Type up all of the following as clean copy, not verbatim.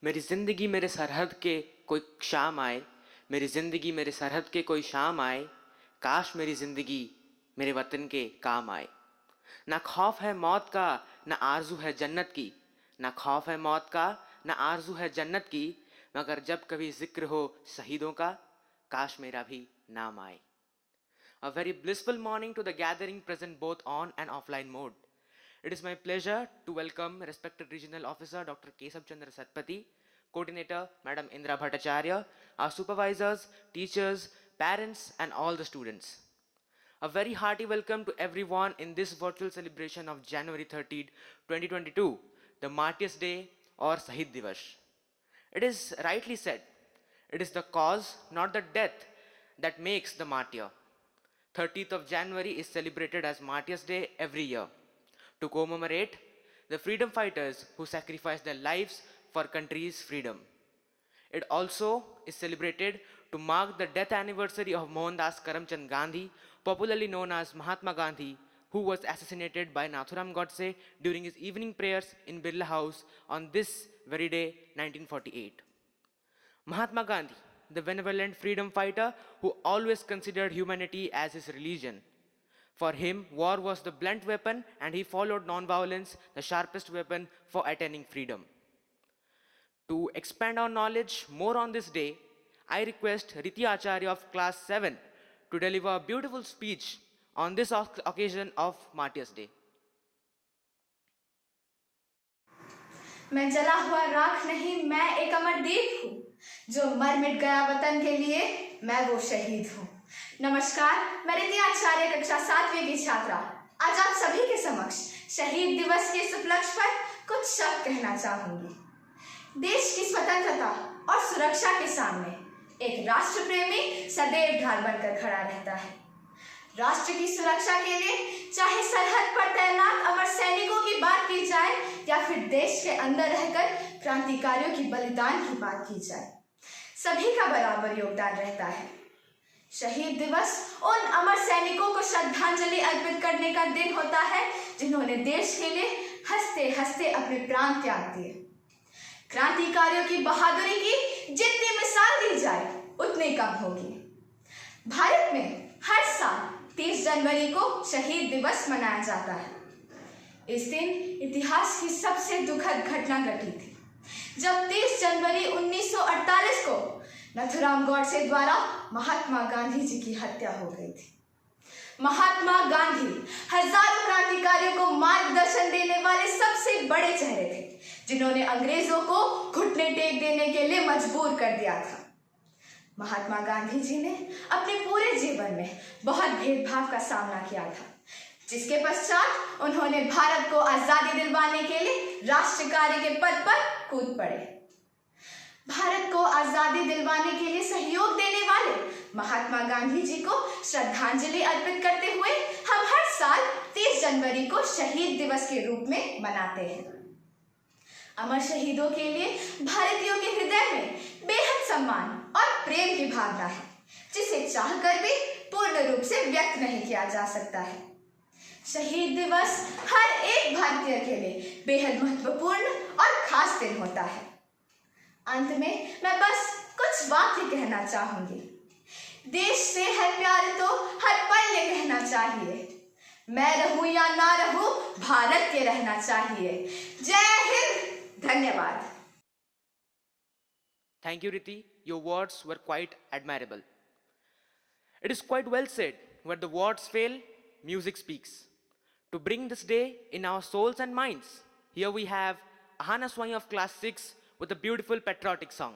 मेरी जिंदगी मेरे सरहद के कोई शाम आए, मेरी जिंदगी मेरे सरहद के कोई शाम आए, काश मेरी जिंदगी मेरे वतन के काम आए। ना खौफ है मौत का, ना आरजू है जन्नत की, ना खौफ है मौत का, ना आरजू है जन्नत की, मगर जब कभी जिक्र हो शहीदों का, काश मेरा भी नाम आए। A very blissful morning to the gathering present both on and offline mode. It is my pleasure to welcome respected regional officer Dr. Kesab Chandra Satpathy, coordinator Madam Indra Bhattacharya, our supervisors, teachers, parents and all the students. A very hearty welcome to everyone in this virtual celebration of January 30th, 2022, the Martyr'S Day or Shahid Divas. It is rightly said, it is the cause, not the death, that makes the martyr. 30th of January is celebrated as Martyr's Day every year to commemorate the freedom fighters who sacrificed their lives for country's freedom. It also is celebrated to mark the death anniversary of Mohandas Karamchand Gandhi, popularly known as Mahatma Gandhi, who was assassinated by Nathuram Godse during his evening prayers in Birla House on this very day, 1948. Mahatma Gandhi, the benevolent freedom fighter who always considered humanity as his religion. For him, war was the blunt weapon and he followed non-violence, the sharpest weapon for attaining freedom. To expand our knowledge more on this day, I request Riti Acharya of class 7 to deliver a beautiful speech on this occasion of Martyr's Day. मैं जला हुआ राख नहीं, मैं एक अमर दीप हूँ, जो मर मिट गया वतन के लिए, मैं वो शहीद हूँ। नमस्कार, मैं रिति आचार्य कक्षा 7वीं की छात्रा आज आप सभी के समक्ष शहीद दिवस के इस उपलक्ष्य पर कुछ शब्द कहना चाहूंगी। देश की स्वतंत्रता और सुरक्षा के सामने एक राष्ट्र प्रेमी सदैव ढाल बनकर खड़ा रहता है। राष्ट्र की सुरक्षा के लिए चाहे सरहद पर तैनात अमर सैनिकों की बात की जाए या फिर देश के अंदर रहकर क्रांतिकारियों की बलिदान की बात की जाए, सभी का बराबर योगदान रहता है। शहीद दिवस उन अमर सैनिकों को श्रद्धांजलि अर्पित करने का दिन होता है जिन्होंने देश के लिए हंसते हंसते अपने प्राण त्याग दिए। क्रांतिकारियों की बहादुरी की जितनी मिसाल दी जाए उतनी कम होगी। भारत में हर साल 30 जनवरी को शहीद दिवस मनाया जाता है। इस दिन इतिहास की सबसे दुखद घटना घटी थी, जब 30 जनवरी 1948 को नथुराम गॉडसे द्वारा महात्मा गांधी जी की हत्या हो गई थी। महात्मा गांधी हजारों क्रांतिकारियों को मार्गदर्शन देने वाले सबसे बड़े चेहरे थे, जिन्होंने अंग्रेजों को घुटने टेक देने के लिए मजबूर कर दिया था। महात्मा गांधी जी ने अपने पूरे जीवन में बहुत भेदभाव का सामना किया था, जिसके पश्चात उन्होंने भारत को आजादी दिलवाने के लिए राष्ट्र कार्य के पद पर कूद पड़े। भारत को आजादी दिलवाने के लिए सहयोग देने वाले महात्मा गांधी जी को श्रद्धांजलि अर्पित करते हुए हम हर साल 30 जनवरी को शहीद दिवस के रूप में मनाते हैं। अमर शहीदों के लिए भारतीयों के हृदय में बेहद सम्मान और प्रेम की भावना है, जिसे चाहकर भी पूर्ण रूप से व्यक्त नहीं किया जा सकता है। शहीद दिवस हर एक भारतीय के लिए बेहद महत्वपूर्ण और खास दिन होता है। अंत में मैं बस कुछ वाक्य कहना चाहूंगी। देश से है प्यार तो हर पल ये कहना चाहिए, मैं रहूं या ना रहूं भारत के रहना चाहिए। जय हिंद, धन्यवाद। Thank you, Riti. Your words were quite admirable. It is quite well said, where the words fail, music speaks. To bring this day in our souls and minds, here we have Ahana Swami of class 6 with a beautiful patriotic song.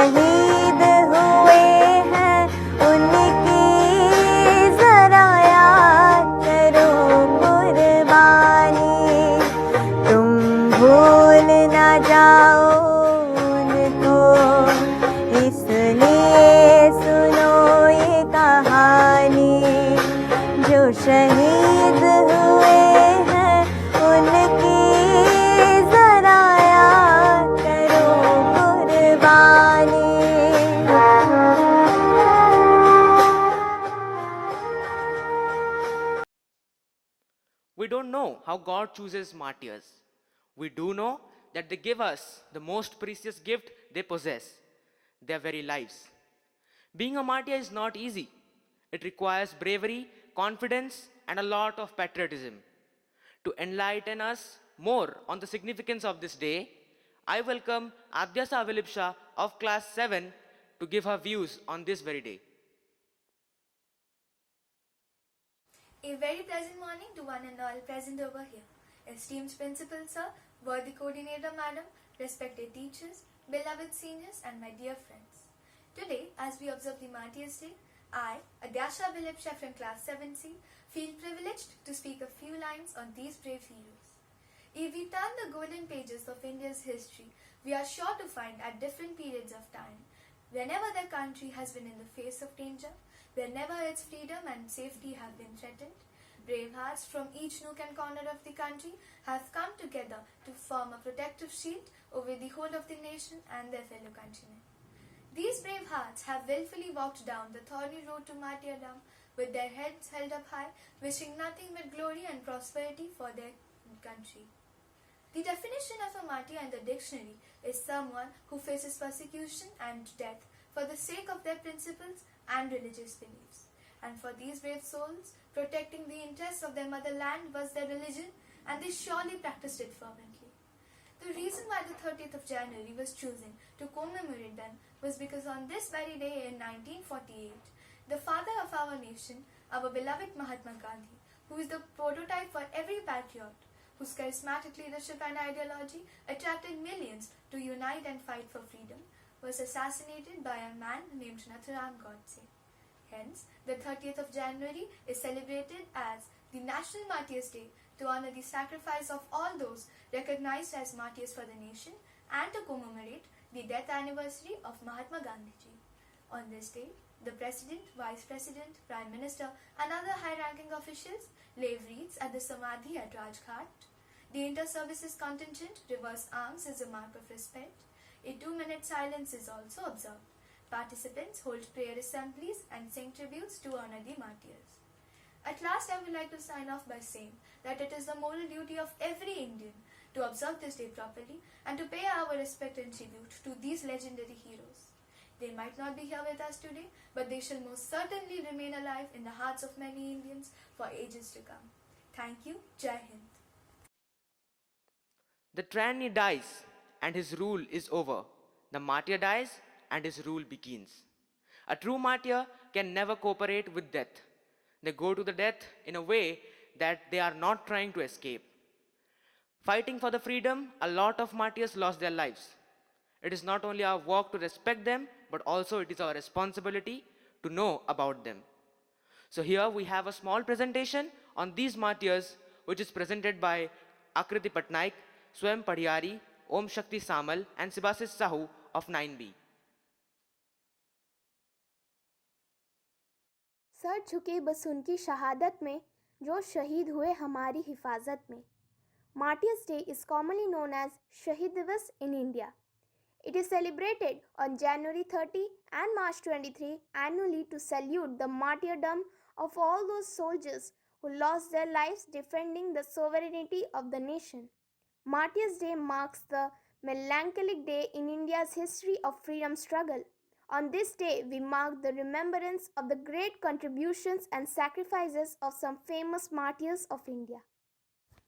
शहीद हुए हैं उनकी जरा याद करो कुर्बानी। तुम भूल ना जाओ उनको, इसलिए सुनो ये कहानी। जो शहीद हुए हैं उनकी जरा याद करो कुर्बानी। We don't know how God chooses martyrs. We do know that they give us the most precious gift they possess, their very lives. Being a martyr is not easy. It requires bravery, confidence, and a lot of patriotism. To enlighten us more on the significance of this day, I welcome Adhyasa Vilipsha of class 7 to give her views on this very day. A very pleasant morning to one and all present over here. Esteemed Principal Sir, worthy Coordinator Madam, respected teachers, beloved seniors and my dear friends. Today, as we observe the Martyr's Day, I, Adyasha Vilipsha from class 7C, feel privileged to speak a few lines on these brave heroes. If we turn the golden pages of India's history, we are sure to find at different periods of time, whenever the country has been in the face of danger, whenever its freedom and safety have been threatened, brave hearts from each nook and corner of the country have come together to form a protective shield over the whole of the nation and their fellow countrymen. These brave hearts have willfully walked down the thorny road to martyrdom with their heads held up high, wishing nothing but glory and prosperity for their country. The definition of a martyr in the dictionary is someone who faces persecution and death for the sake of their principles and religious beliefs. And for these brave souls, protecting the interests of their motherland was their religion, and they surely practiced it fervently. The reason why the 30th of January was chosen to commemorate them was because on this very day in 1948, the father of our nation, our beloved Mahatma Gandhi, who is the prototype for every patriot, whose charismatic leadership and ideology attracted millions to unite and fight for freedom, was assassinated by a man named Nathuram Godse. Hence, the 30th of January is celebrated as the National Martyrs' Day to honor the sacrifice of all those recognized as martyrs for the nation and to commemorate the death anniversary of Mahatma Gandhi. On this day, the President, Vice President, Prime Minister and other high-ranking officials lay wreaths at the Samadhi at Rajghat. The inter-services contingent reverse arms as a mark of respect. A 2-minute silence is also observed. Participants hold prayer assemblies and sing tributes to honor the martyrs. At last, I would like to sign off by saying that it is the moral duty of every Indian to observe this day properly and to pay our respect and tribute to these legendary heroes. They might not be here with us today, but they shall most certainly remain alive in the hearts of many Indians for ages to come. Thank you. Jai Hind. The tyranny dies and his rule is over. The martyr dies and his rule begins. A true martyr can never cooperate with death. They go to the death in a way that they are not trying to escape. Fighting for the freedom, a lot of martyrs lost their lives. It is not only our work to respect them, but also it is our responsibility to know about them. So here we have a small presentation on these martyrs, which is presented by Akriti Patnaik, Swam Padhiyari, Om Shakti Samal and Sibasis Sahu of 9B. Sir झुके बस उनकी शहादत में जो शहीद हुए हमारी हिफाजत में. Martyrs' Day is commonly known as Shahid Divas in India. It is celebrated on January 30 and March 23 annually to salute the martyrdom of all those soldiers who lost their lives defending the sovereignty of the nation. Martyrs' Day marks the melancholic day in India's history of freedom struggle. On this day, we mark the remembrance of the great contributions and sacrifices of some famous martyrs of India.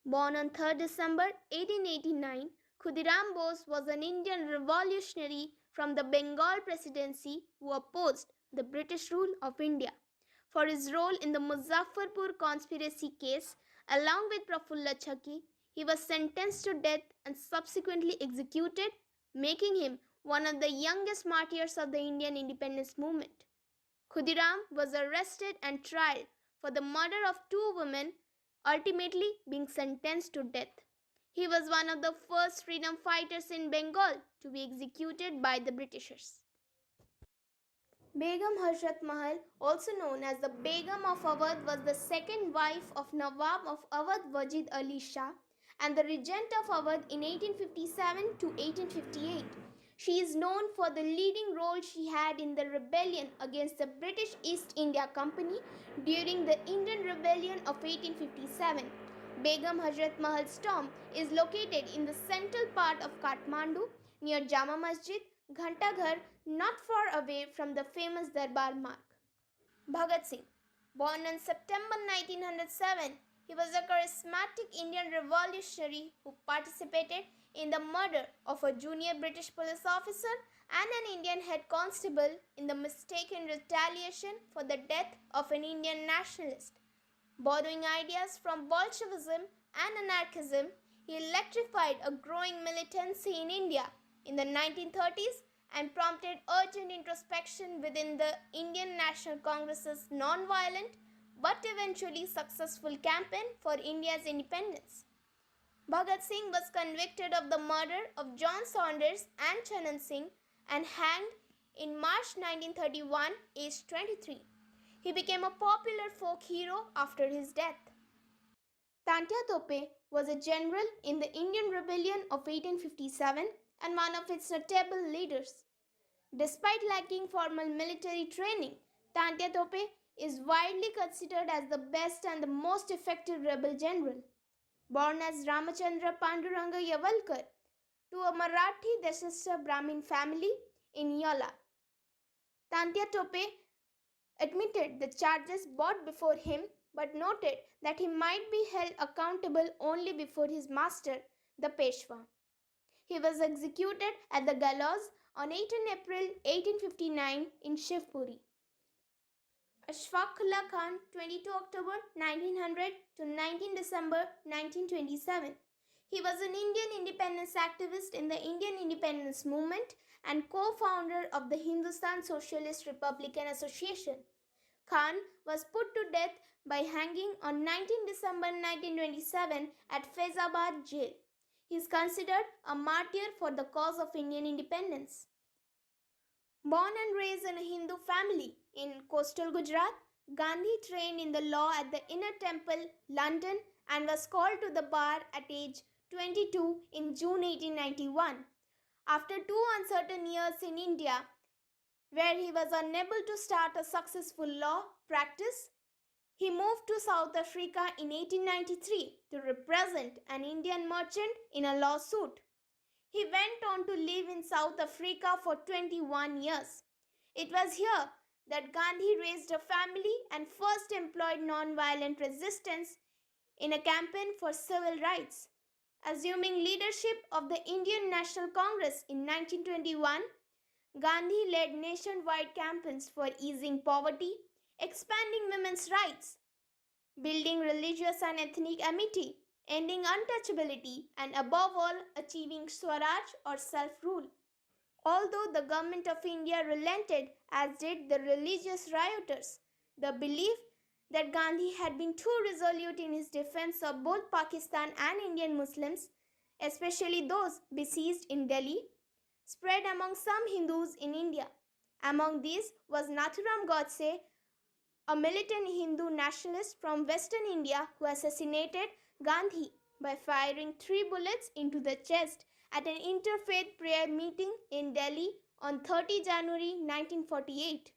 Born on 3rd December 1889, Khudiram Bose was an Indian revolutionary from the Bengal Presidency who opposed the British rule of India. For his role in the Muzaffarpur conspiracy case, along with Prafulla Chakki, he was sentenced to death and subsequently executed, making him one of the youngest martyrs of the Indian independence movement. Khudiram was arrested and tried for the murder of two women, ultimately being sentenced to death. He was one of the first freedom fighters in Bengal to be executed by the Britishers. Begum Hazrat Mahal, also known as the Begum of Awadh, was the second wife of Nawab of Awadh Wajid Ali Shah and the regent of Awadh in 1857 to 1858. She is known for the leading role she had in the rebellion against the British East India Company during the Indian Rebellion of 1857. Begum Hazrat Mahal's tomb is located in the central part of Kathmandu near Jama Masjid, Ghantaghar, not far away from the famous Darbar Marg. Bhagat Singh, born on September 1907, he was a charismatic Indian revolutionary who participated in the murder of a junior British police officer and an Indian head constable in the mistaken retaliation for the death of an Indian nationalist. Borrowing ideas from Bolshevism and anarchism, he electrified a growing militancy in India in the 1930s and prompted urgent introspection within the Indian National Congress's non-violent but eventually successful campaign for India's independence. Bhagat Singh was convicted of the murder of John Saunders and Chanan Singh and hanged in March 1931, aged 23. He became a popular folk hero after his death. Tantia Tope was a general in the Indian Rebellion of 1857 and one of its notable leaders. Despite lacking formal military training, Tantia Tope is widely considered as the best and the most effective rebel general. Born as Ramachandra Panduranga Yavalkar to a Marathi Deshastra Brahmin family in Yala, Tantia Tope admitted the charges brought before him but noted that he might be held accountable only before his master, the Peshwa. He was executed at the gallows on 18 April 1859 in Shivpuri. Ashfaqullah Khan, 22 October 1900 to 19 December 1927. He was an Indian independence activist in the Indian independence movement and co-founder of the Hindustan Socialist Republican Association. Khan was put to death by hanging on 19 December 1927 at Faizabad jail. He is considered a martyr for the cause of Indian independence. Born and raised in a Hindu family in coastal Gujarat, Gandhi trained in the law at the Inner Temple, London, and was called to the bar at age 22 in June 1891. After 2 uncertain years in India, where he was unable to start a successful law practice, he moved to South Africa in 1893 to represent an Indian merchant in a lawsuit. He went on to live in South Africa for 21 years. It was here that Gandhi raised a family and first employed non-violent resistance in a campaign for civil rights. Assuming leadership of the Indian National Congress in 1921, Gandhi led nationwide campaigns for easing poverty, expanding women's rights, building religious and ethnic amity, ending untouchability, and above all, achieving Swaraj or self-rule. Although the government of India relented, as did the religious rioters, the belief that Gandhi had been too resolute in his defense of both Pakistan and Indian Muslims, especially those besieged in Delhi, spread among some Hindus in India. Among these was Nathuram Godse, a militant Hindu nationalist from Western India who assassinated Gandhi by firing 3 bullets into the chest at an interfaith prayer meeting in Delhi on 30 January 1948.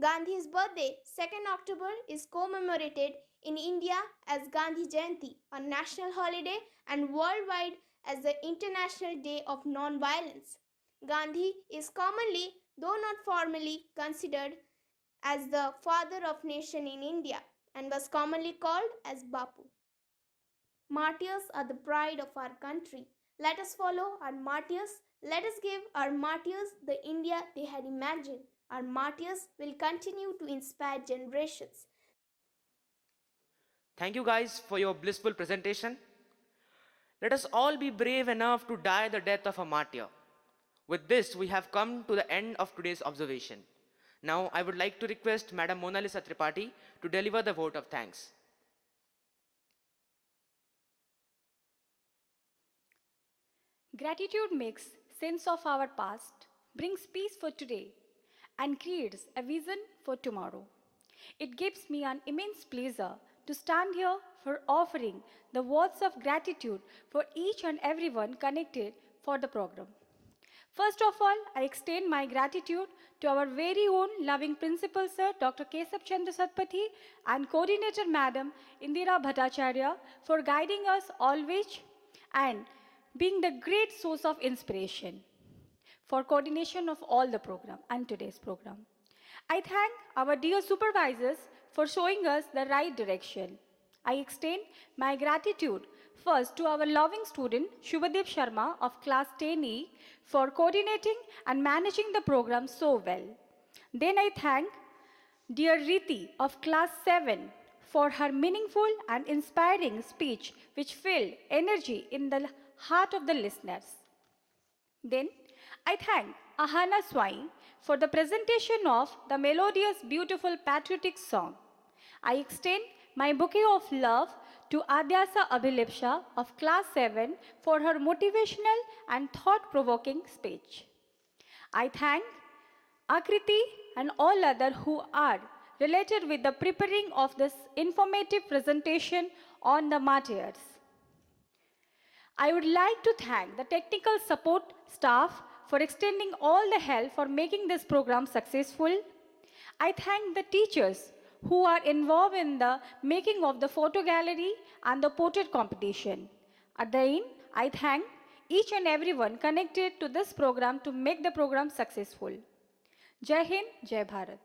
Gandhi's birthday, 2nd October, is commemorated in India as Gandhi Jayanti, a national holiday, and worldwide as the International Day of Non-Violence. Gandhi is commonly, though not formally, considered as the father of nation in India and was commonly called as Bapu. Martyrs are the pride of our country. Let us follow our martyrs. Let us give our martyrs the India they had imagined. Our martyrs will continue to inspire generations. Thank you guys for your blissful presentation. Let us all be brave enough to die the death of a martyr. With this, we have come to the end of today's observation. Now, I would like to request Madam Mona Lisa Tripathi to deliver the vote of thanks. Gratitude makes sense of our past, brings peace for today, and creates a vision for tomorrow. It gives me an immense pleasure to stand here for offering the words of gratitude for each and everyone connected for the program. First of all, I extend my gratitude to our very own loving Principal Sir, Dr. Kesab Chandra Satpathy, and Coordinator Madam Indira Bhattacharya for guiding us always and being the great source of inspiration for coordination of all the program and today's program. I thank our dear supervisors for showing us the right direction. I extend my gratitude first to our loving student Shubhadev Sharma of class 10E for coordinating and managing the program so well. Then I thank dear Riti of class 7 for her meaningful and inspiring speech which filled energy in the heart of the listeners. Then I thank Ahana Swai for the presentation of the melodious, beautiful patriotic song. I extend my bouquet of love to Adyasa Abhilipsha of class 7 for her motivational and thought-provoking speech. I thank Akriti and all others who are related with the preparing of this informative presentation on the Martyr'S. I would like to thank the technical support staff for extending all the help for making this program successful. I thank the teachers who are involved in the making of the photo gallery and the portrait competition. At the end, I thank each and everyone connected to this program to make the program successful. Jai Hind, Jai Bharat.